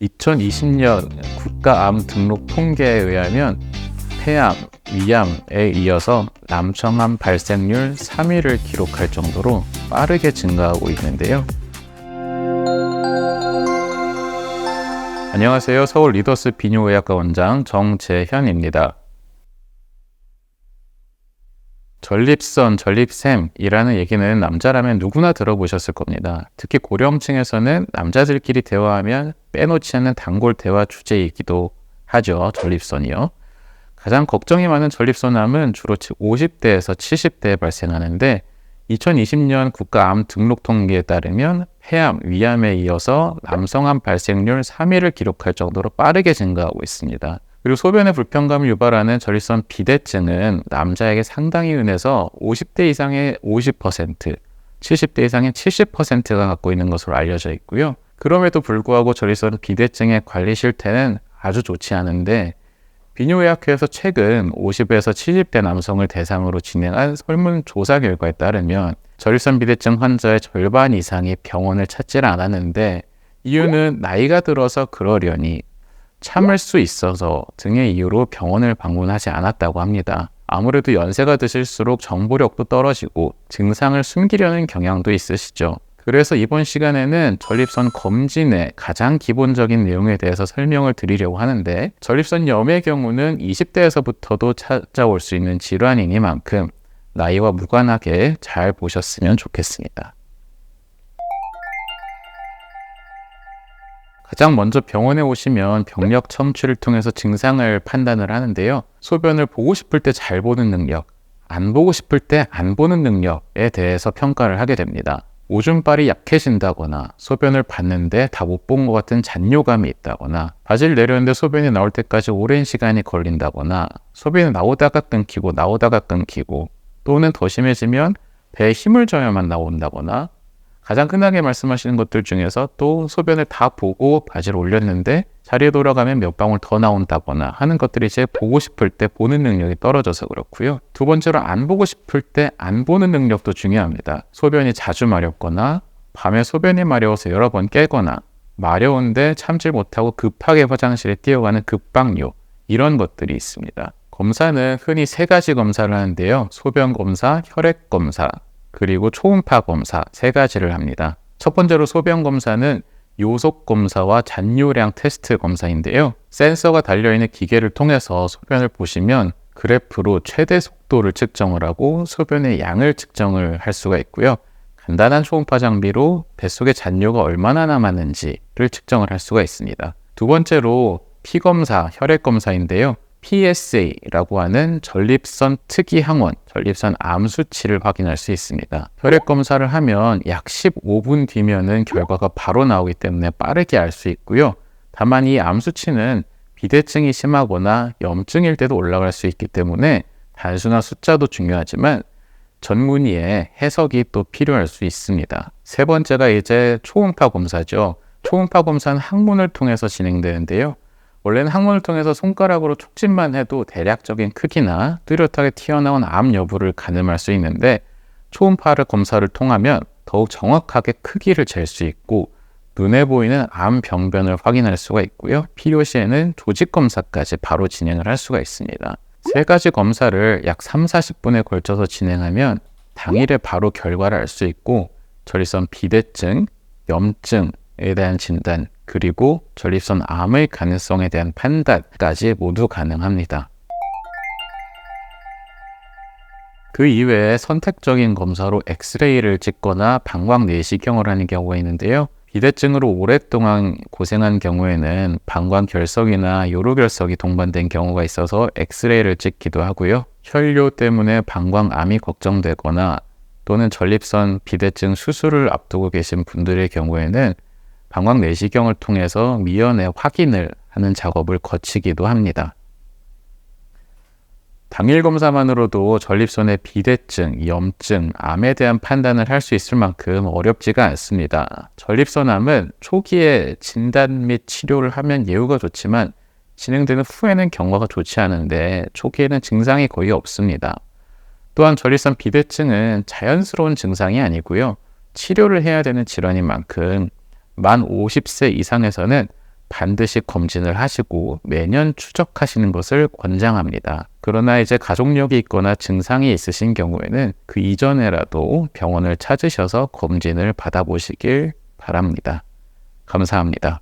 2020년 국가암 등록 통계에 의하면 폐암, 위암에 이어서 남성암 발생률 3위를 기록할 정도로 빠르게 증가하고 있는데요. 안녕하세요. 서울 리더스 비뇨의학과 원장 정재현입니다. 전립선, 전립샘이라는 얘기는 남자라면 누구나 들어보셨을 겁니다. 특히 고령층에서는 남자들끼리 대화하면 빼놓지 않는 단골 대화 주제이기도 하죠. 전립선이요. 가장 걱정이 많은 전립선암은 주로 50대에서 70대에 발생하는데 2020년 국가암 등록 통계에 따르면 폐암, 위암에 이어서 남성암 발생률 3위를 기록할 정도로 빠르게 증가하고 있습니다. 그리고 소변의 불편감을 유발하는 전립선 비대증은 남자에게 상당히 흔해서 50대 이상의 50%, 70대 이상의 70%가 갖고 있는 것으로 알려져 있고요. 그럼에도 불구하고 전립선 비대증의 관리 실태는 아주 좋지 않은데 비뇨의학회에서 최근 50에서 70대 남성을 대상으로 진행한 설문조사 결과에 따르면 전립선 비대증 환자의 절반 이상이 병원을 찾지 않았는데 이유는 나이가 들어서 그러려니 참을 수 있어서 등의 이유로 병원을 방문하지 않았다고 합니다. 아무래도 연세가 드실수록 정보력도 떨어지고 증상을 숨기려는 경향도 있으시죠. 그래서 이번 시간에는 전립선 검진의 가장 기본적인 내용에 대해서 설명을 드리려고 하는데 전립선염의 경우는 20대에서부터도 찾아올 수 있는 질환이니만큼 나이와 무관하게 잘 보셨으면 좋겠습니다. 가장 먼저 병원에 오시면 병력 첨취를 통해서 증상을 판단을 하는데요. 소변을 보고 싶을 때 잘 보는 능력, 안 보고 싶을 때 안 보는 능력에 대해서 평가를 하게 됩니다. 오줌발이 약해진다거나 소변을 봤는데 다 못 본 것 같은 잔뇨감이 있다거나 바지를 내렸는데 소변이 나올 때까지 오랜 시간이 걸린다거나 소변이 나오다가 끊기고 또는 더 심해지면 배에 힘을 줘야만 나온다거나 가장 흔하게 말씀하시는 것들 중에서 또 소변을 다 보고 바지를 올렸는데 자리에 돌아가면 몇 방울 더 나온다거나 하는 것들이 이제 보고 싶을 때 보는 능력이 떨어져서 그렇고요. 두 번째로 안 보고 싶을 때 안 보는 능력도 중요합니다. 소변이 자주 마렵거나 밤에 소변이 마려워서 여러 번 깨거나 마려운데 참지 못하고 급하게 화장실에 뛰어가는 급박요 이런 것들이 있습니다. 검사는 흔히 3가지 검사를 하는데요. 소변 검사, 혈액 검사 그리고 초음파 검사 3가지를 합니다. 첫 번째로 소변 검사는 요속 검사와 잔뇨량 테스트 검사인데요. 센서가 달려있는 기계를 통해서 소변을 보시면 그래프로 최대 속도를 측정을 하고 소변의 양을 측정을 할 수가 있고요. 간단한 초음파 장비로 뱃속에 잔뇨가 얼마나 남았는지를 측정을 할 수가 있습니다. 두 번째로 피검사, 혈액 검사인데요. PSA라고 하는 전립선 특이항원, 전립선 암 수치를 확인할 수 있습니다. 혈액 검사를 하면 약 15분 뒤면은 결과가 바로 나오기 때문에 빠르게 알 수 있고요. 다만 이 암 수치는 비대증이 심하거나 염증일 때도 올라갈 수 있기 때문에 단순한 숫자도 중요하지만 전문의의 해석이 또 필요할 수 있습니다. 세 번째가 이제 초음파 검사죠. 초음파 검사는 항문을 통해서 진행되는데요. 원래는 항문을 통해서 손가락으로 촉진만 해도 대략적인 크기나 뚜렷하게 튀어나온 암 여부를 가늠할 수 있는데 초음파를 검사를 통하면 더욱 정확하게 크기를 잴 수 있고 눈에 보이는 암 병변을 확인할 수가 있고요. 필요시에는 조직 검사까지 바로 진행을 할 수가 있습니다. 3가지 검사를 약 30-40분에 걸쳐서 진행하면 당일에 바로 결과를 알 수 있고 전립선 비대증, 염증에 대한 진단 그리고 전립선 암의 가능성에 대한 판단까지 모두 가능합니다. 그 이외에 선택적인 검사로 엑스레이를 찍거나 방광 내시경을 하는 경우가 있는데요. 비대증으로 오랫동안 고생한 경우에는 방광 결석이나 요로결석이 동반된 경우가 있어서 엑스레이를 찍기도 하고요. 혈뇨 때문에 방광암이 걱정되거나 또는 전립선 비대증 수술을 앞두고 계신 분들의 경우에는 방광 내시경을 통해서 미연의 확인을 하는 작업을 거치기도 합니다. 당일 검사만으로도 전립선의 비대증, 염증, 암에 대한 판단을 할 수 있을 만큼 어렵지가 않습니다. 전립선암은 초기에 진단 및 치료를 하면 예후가 좋지만 진행되는 후에는 경과가 좋지 않은데 초기에는 증상이 거의 없습니다. 또한 전립선 비대증은 자연스러운 증상이 아니고요. 치료를 해야 되는 질환인 만큼 만 50세 이상에서는 반드시 검진을 하시고 매년 추적하시는 것을 권장합니다. 그러나 이제 가족력이 있거나 증상이 있으신 경우에는 그 이전에라도 병원을 찾으셔서 검진을 받아보시길 바랍니다. 감사합니다.